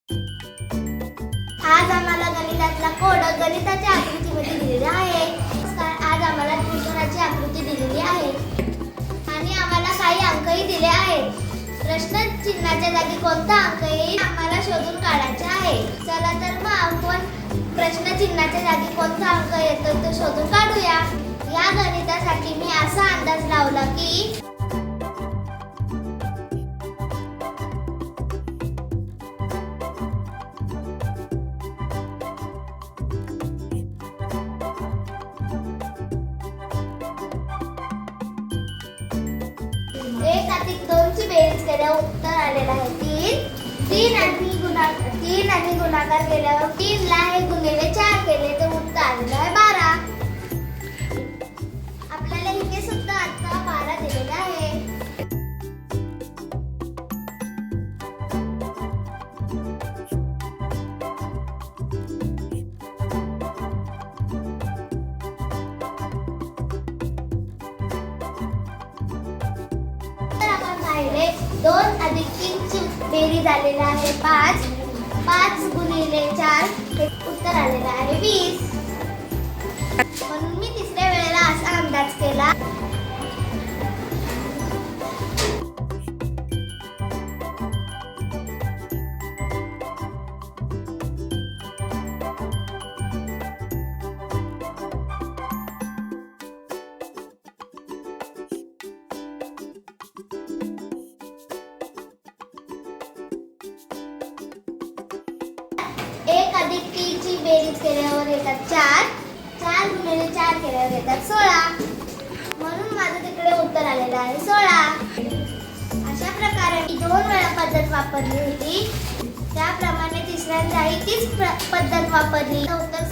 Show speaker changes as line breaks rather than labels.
आज आम्हाला गणितातला कोड गणिताच्या आकृतीमध्ये दिलेला आहे. आज आम्हाला त्रिकोणाची आकृती दिलेली आहे आणि आम्हाला काही अंकही दिले आहेत. प्रश्न चिन्हाच्या जागी कोणता अंक येईल आम्हाला शोधून काढायचा आहे. चला तर मग आपण प्रश्न चिन्हाच्या जागी कोणता अंक येतो तो शोधून काढूया. या गणितासाठी मी असा अंदाज लावला की एक अधिक 2 ची बेरीज केल्यावर उत्तर आलेलं आहे 3 आणि गुणाकार केल्यावर 3 ला हे गुणिले 4 केले तर उत्तर आलेलं आहे 12. आपल्याला इथे सुद्धा आता 12 दिलेला आहे. तर आपण पाहिले 2 अधिक 3 ची बेरीज झालेला आहे 5. 5 गुणिले 4 हे उत्तर आलेलं आहे 20. म्हणून मी तिसऱ्या वेळेला असा अंदाज केला एक अधिक 3 ची बेरीज केल्यावर येतात 4. 4 गुणिले 4 केल्यावर येतात 16. म्हणून माझं तिकडे उत्तर आलेलं आहे 16. अशा प्रकारे मी 2 वेळा पद्धत वापरली होती. त्याप्रमाणे तिसऱ्यांदाही तीच पद्धत वापरली. उत्तर